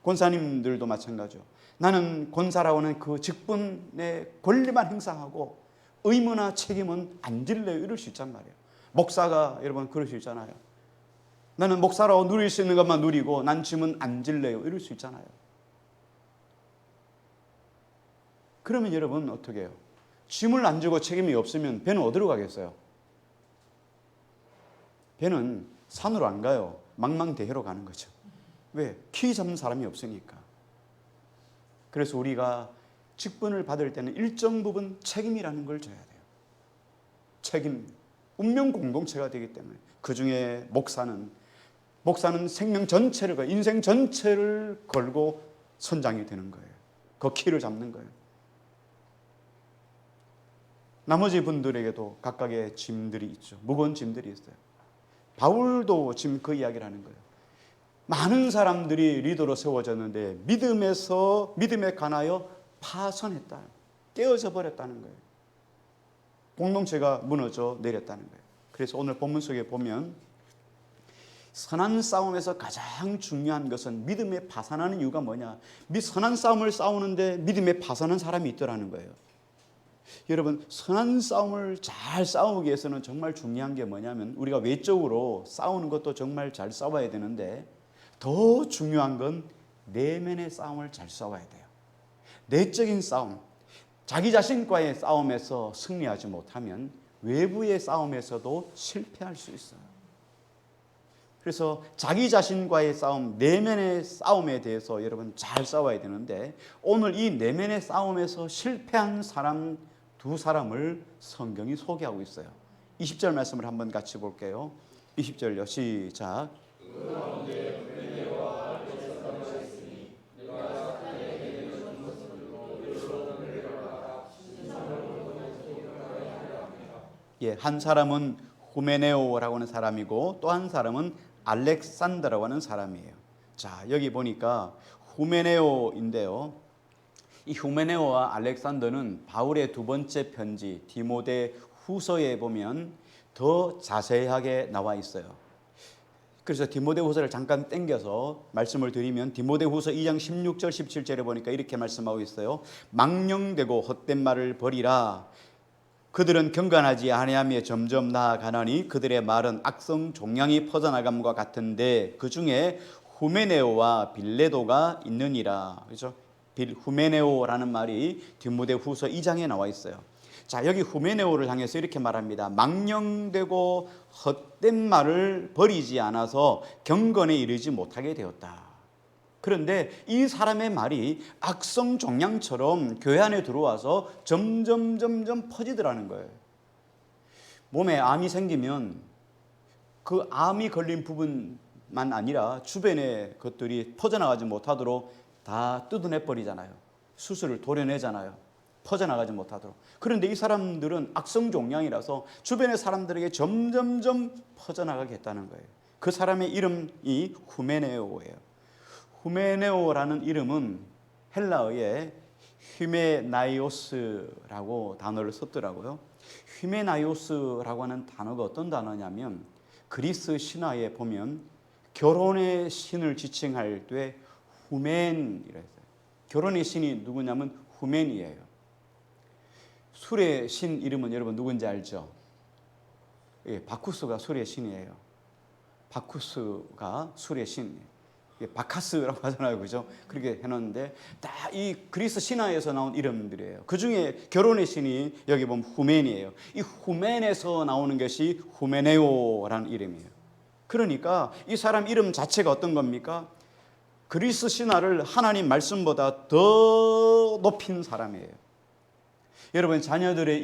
권사님들도 마찬가지죠. 나는 권사라고는 그 직분의 권리만 행사하고 의무나 책임은 안 질래요. 이럴 수 있단 말이에요. 목사가 여러분 그럴 수 있잖아요. 나는 목사라고 누릴 수 있는 것만 누리고 난 짐은 안 질래요. 이럴 수 있잖아요. 그러면 여러분 어떻게 해요? 짐을 안 지고 책임이 없으면 배는 어디로 가겠어요? 배는 산으로 안 가요. 망망대해로 가는 거죠. 왜? 키 잡는 사람이 없으니까. 그래서 우리가 직분을 받을 때는 일정 부분 책임이라는 걸 져야 돼요. 책임. 운명 공동체가 되기 때문에 그 중에 목사는 생명 전체를, 인생 전체를 걸고 선장이 되는 거예요. 그 키를 잡는 거예요. 나머지 분들에게도 각각의 짐들이 있죠. 무거운 짐들이 있어요. 바울도 지금 그 이야기를 하는 거예요. 많은 사람들이 리더로 세워졌는데 믿음에 관하여 파손했다. 깨어져 버렸다는 거예요. 공동체가 무너져 내렸다는 거예요. 그래서 오늘 본문 속에 보면 선한 싸움에서 가장 중요한 것은 믿음에 파산하는 이유가 뭐냐? 선한 싸움을 싸우는데 믿음에 파산한 사람이 있더라는 거예요. 여러분, 선한 싸움을 잘 싸우기 위해서는 정말 중요한 게 뭐냐면 우리가 외적으로 싸우는 것도 정말 잘 싸워야 되는데 더 중요한 건 내면의 싸움을 잘 싸워야 돼요. 내적인 싸움, 자기 자신과의 싸움에서 승리하지 못하면 외부의 싸움에서도 실패할 수 있어요. 그래서 자기 자신과의 싸움, 내면의 싸움에 대해서 여러분 잘 싸워야 되는데 오늘 이 내면의 싸움에서 실패한 사람 두 사람을 성경이 소개하고 있어요. 20절 말씀을 한번 같이 볼게요. 20절요. 시작. 예, 한 사람은 후메네오라고 하는 사람이고 또 한 사람은 알렉산더라고 하는 사람이에요. 자, 여기 보니까 후메네오인데요. 이 후메네오와 알렉산더는 바울의 두 번째 편지 디모데 후서에 보면 더 자세하게 나와 있어요. 그래서 디모데 후서를 잠깐 땡겨서 말씀을 드리면 디모데 후서 2장 16절 17절에 보니까 이렇게 말씀하고 있어요. 망령되고 헛된 말을 버리라. 그들은 경건하지 아니하며 점점 나아가나니 그들의 말은 악성 종양이 퍼져나감과 같은데 그 중에 후메네오와 빌레도가 있느니라. 그렇죠? 후메네오라는 말이 디모데 후서 2장에 나와 있어요. 자, 여기 후메네오를 향해서 이렇게 말합니다. 망령되고 헛된 말을 버리지 않아서 경건에 이르지 못하게 되었다. 그런데 이 사람의 말이 악성 종양처럼 교회 안에 들어와서 점점 퍼지더라는 거예요. 몸에 암이 생기면 그 암이 걸린 부분만 아니라 주변의 것들이 퍼져나가지 못하도록 다 뜯어내 버리잖아요. 수술을 도려내잖아요. 퍼져나가지 못하도록. 그런데 이 사람들은 악성 종양이라서 주변의 사람들에게 점점 퍼져나가게 했다는 거예요. 그 사람의 이름이 후메네오예요. 후메네오라는 이름은 헬라어에 휴메나이오스라고 단어를 썼더라고요. 휴메나이오스라고 하는 단어가 어떤 단어냐면 그리스 신화에 보면 결혼의 신을 지칭할 때 후멘이라 했어요. 결혼의 신이 누구냐면 후멘이에요. 술의 신 이름은 여러분 누군지 알죠? 예, 바쿠스가 술의 신이에요. 바쿠스가 술의 신이에요. 바카스라고 하잖아요, 그죠? 그렇게 해놓는데 다 이 그리스 신화에서 나온 이름들이에요. 그 중에 결혼의 신이 여기 보면 후멘이에요. 이 후멘에서 나오는 것이 후메네오라는 이름이에요. 그러니까 이 사람 이름 자체가 어떤 겁니까? 그리스 신화를 하나님 말씀보다 더 높인 사람이에요. 여러분 자녀들을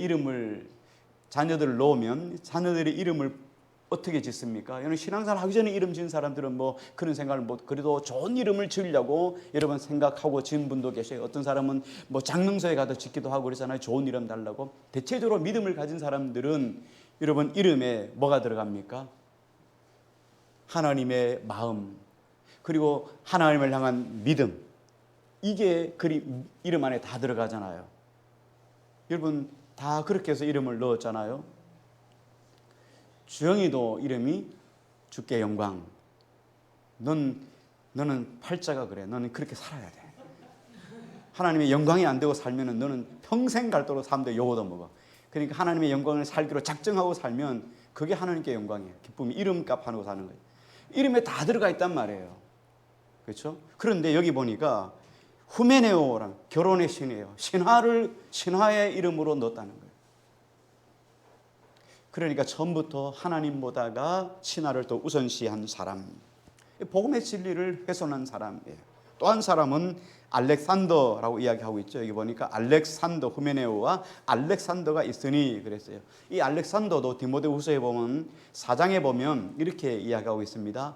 놓으면 자녀들의 이름을 어떻게 짓습니까? 여러분 신앙생활 하기 전에 이름 지은 사람들은 뭐 그런 생각을 그래도 좋은 이름을 지으려고 여러분 생각하고 지은 분도 계세요. 어떤 사람은 뭐 장명소에 가서 짓기도 하고 그러잖아요. 좋은 이름 달라고. 대체적으로 믿음을 가진 사람들은 여러분 이름에 뭐가 들어갑니까? 하나님의 마음, 그리고 하나님을 향한 믿음, 이게 이름 안에 다 들어가잖아요. 여러분 다 그렇게 해서 이름을 넣었잖아요. 주영이도 이름이 주께 영광. 너는 팔자가 그래. 너는 그렇게 살아야 돼. 하나님의 영광이 안 되고 살면은 너는 평생 갈도록 사람들 욕도 먹어. 그러니까 하나님의 영광을 살기로 작정하고 살면 그게 하나님께 영광이에요. 기쁨이 이름값 하고 사는 거예요. 이름에 다 들어가 있단 말이에요. 그렇죠? 그런데 여기 보니까 후메네오랑 결혼의 신이에요. 신화의 이름으로 넣었다는 거예요. 그러니까 처음부터 하나님보다가 신화를 더 우선시한 사람, 복음의 진리를 훼손한 사람이에요. 또 한 사람은 알렉산더라고 이야기하고 있죠. 여기 보니까 알렉산더, 후메네오와 알렉산더가 있으니 그랬어요. 이 알렉산더도 디모데후서에 보면 4장에 보면 이렇게 이야기하고 있습니다.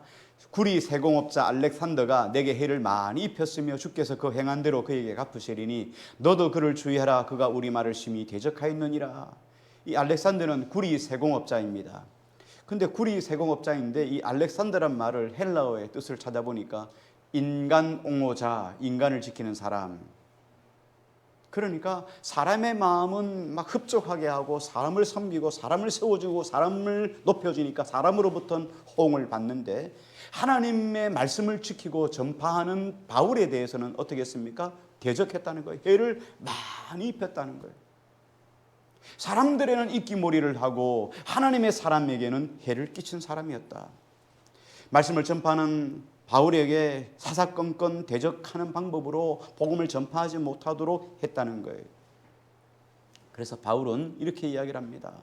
구리 세공업자 알렉산더가 내게 해를 많이 입혔으며 주께서 그 행한 대로 그에게 갚으시리니 너도 그를 주의하라. 그가 우리 말을 심히 대적하였느니라. 이 알렉산더는 구리 세공업자입니다. 근데 구리 세공업자인데 이 알렉산더란 말을 헬라어의 뜻을 찾아보니까 인간 옹호자, 인간을 지키는 사람. 그러니까 사람의 마음은 막 흡족하게 하고 사람을 섬기고 사람을 세워주고 사람을 높여주니까 사람으로부터는 호응을 받는데 하나님의 말씀을 지키고 전파하는 바울에 대해서는 어떻게 했습니까? 대적했다는 거예요. 해를 많이 입혔다는 거예요. 사람들에는 입기몰이를 하고 하나님의 사람에게는 해를 끼친 사람이었다. 말씀을 전파하는 바울에게 사사건건 대적하는 방법으로 복음을 전파하지 못하도록 했다는 거예요. 그래서 바울은 이렇게 이야기를 합니다.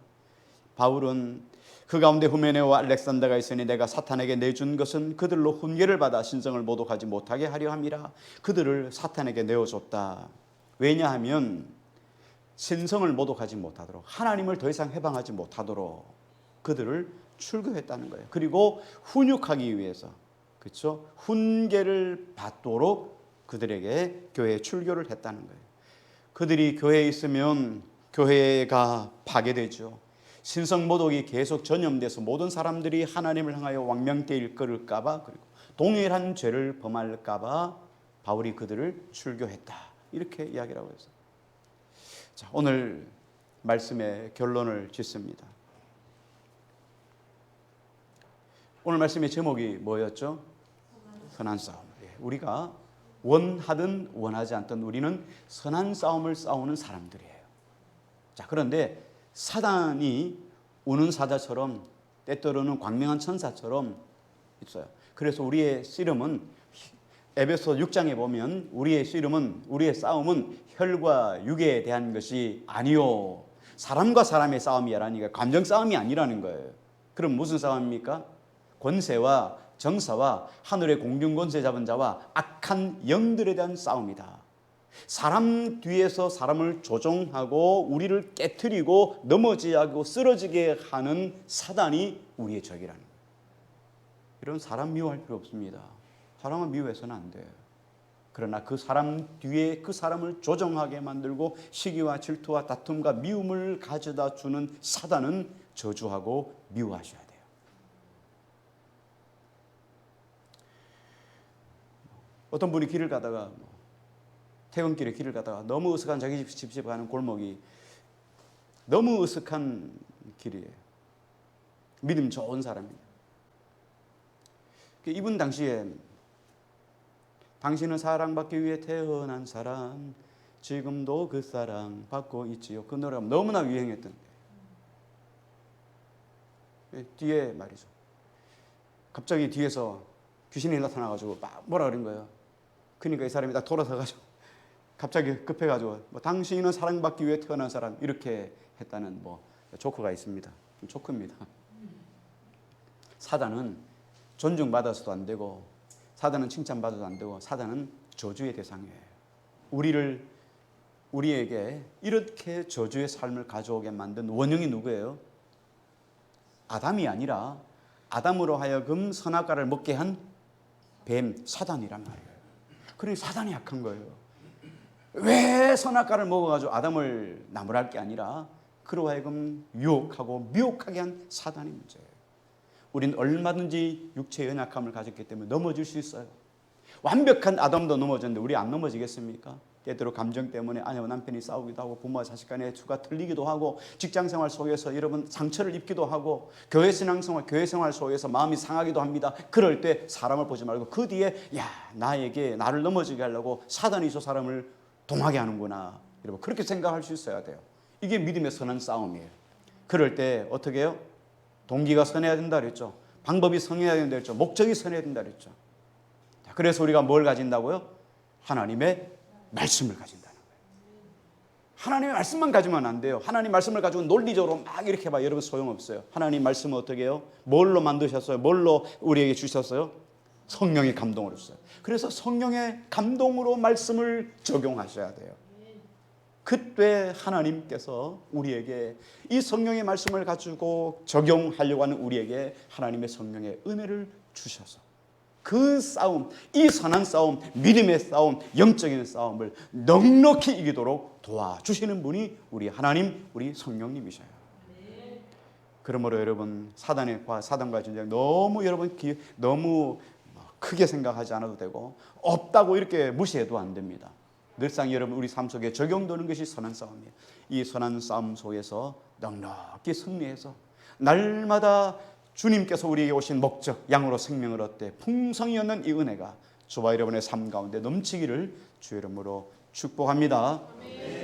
바울은 그 가운데 후메네오와 알렉산더가 있으니 내가 사탄에게 내준 것은 그들로 훈계를 받아 신성을 모독하지 못하게 하려 함이라. 그들을 사탄에게 내어줬다. 왜냐하면 신성을 모독하지 못하도록, 하나님을 더 이상 해방하지 못하도록 그들을 출교했다는 거예요. 그리고 훈육하기 위해서, 그렇죠? 훈계를 받도록 그들에게 교회에 출교를 했다는 거예요. 그들이 교회에 있으면 교회가 파괴되죠. 신성 모독이 계속 전염돼서 모든 사람들이 하나님을 향하여 왕명되어 일컬을까 봐, 그리고 동일한 죄를 범할까 봐 바울이 그들을 출교했다. 이렇게 이야기를 하고 있어요. 자, 오늘 말씀의 결론을 짓습니다. 오늘 말씀의 제목이 뭐였죠? 선한 싸움. 우리가 원하든 원하지 않든 우리는 선한 싸움을 싸우는 사람들이에요. 자, 그런데 사단이 우는 사자처럼 때때로는 광명한 천사처럼 있어요. 그래서 우리의 씨름은 에베소 6장에 보면 우리의 씨름은, 우리의 싸움은 혈과 육에 대한 것이 아니요 사람과 사람의 싸움이라니까, 감정 싸움이 아니라는 거예요. 그럼 무슨 싸움입니까? 권세와 정사와 하늘의 공중 권세 잡은 자와 악한 영들에 대한 싸움이다. 사람 뒤에서 사람을 조종하고 우리를 깨트리고 넘어지게 하고 쓰러지게 하는 사단이 우리의 적이라는 거예요. 이런 사람 미워할 필요 없습니다. 사람은 미워해서는 안 돼요. 그러나 그 사람 뒤에 그 사람을 조종하게 만들고 시기와 질투와 다툼과 미움을 가져다 주는 사단은 저주하고 미워하셔야 돼요. 어떤 분이 길을 가다가 퇴근길에 길을 가다가 너무 으슥한 자기 집 가는 골목이 너무 으슥한 길이에요. 믿음 좋은 사람이에요. 이분 당시에 당신은 사랑받기 위해 태어난 사람, 지금도 그 사랑 받고 있지요. 그 노래가 너무나 유행했던 거예요. 뒤에 말이죠. 갑자기 뒤에서 귀신이 나타나가지고 막 뭐라 그런 거예요. 그러니까 이 사람이 딱 돌아서가지고 갑자기 급해가지고 뭐 당신은 사랑받기 위해 태어난 사람 이렇게 했다는 뭐 조커가 있습니다. 조커입니다. 사단은 존중받아서도 안 되고 사단은 칭찬받아도 안 되고 사단은 저주의 대상이에요. 우리에게 이렇게 저주의 삶을 가져오게 만든 원흉이 누구예요? 아담이 아니라 아담으로 하여금 선악과를 먹게 한 뱀, 사단이란 말이에요. 그러니 사단이 약한 거예요. 왜 선악과를 먹어가지고 아담을 나무랄 게 아니라 그로 하여금 유혹하고 미혹하게 한 사단이 문제예요. 우리는 얼마든지 육체의 연약함을 가졌기 때문에 넘어질 수 있어요. 완벽한 아담도 넘어졌는데 우리 안 넘어지겠습니까? 때때로 감정 때문에 아내와 남편이 싸우기도 하고 부모와 자식 간의 수가 틀리기도 하고 직장생활 속에서 여러분 상처를 입기도 하고 교회 생활 속에서 마음이 상하기도 합니다. 그럴 때 사람을 보지 말고 그 뒤에 나를 넘어지게 하려고 사단이 저 사람을 동하게 하는구나. 여러분 그렇게 생각할 수 있어야 돼요. 이게 믿음의 선한 싸움이에요. 그럴 때 어떻게 해요? 동기가 선해야 된다 그랬죠. 방법이 선해야 된다 그랬죠. 목적이 선해야 된다 그랬죠. 그래서 우리가 뭘 가진다고요? 하나님의 말씀을 가진다는 거예요. 하나님의 말씀만 가지면 안 돼요. 하나님 말씀을 가지고 논리적으로 막 이렇게 해봐 여러분 소용없어요. 하나님 말씀은 어떻게 해요? 뭘로 만드셨어요? 뭘로 우리에게 주셨어요? 성령의 감동으로 주셨어요. 그래서 성령의 감동으로 말씀을 적용하셔야 돼요. 그때 하나님께서 우리에게 이 성령의 말씀을 가지고 적용하려고 하는 우리에게 하나님의 성령의 은혜를 주셔서 그 싸움, 이 선한 싸움, 믿음의 싸움, 영적인 싸움을 넉넉히 이기도록 도와주시는 분이 우리 하나님, 우리 성령님이셔요. 그러므로 여러분 사단과 전쟁 너무 너무 크게 생각하지 않아도 되고 없다고 이렇게 무시해도 안 됩니다. 늘상 여러분 우리 삶 속에 적용되는 것이 선한 싸움이에요. 이 선한 싸움 속에서 넉넉히 승리해서 날마다 주님께서 우리에게 오신 목적, 양으로 생명을 얻되 풍성히 얻는 이 은혜가 저와 여러분의 삶 가운데 넘치기를 주의 이름으로 축복합니다. 아멘.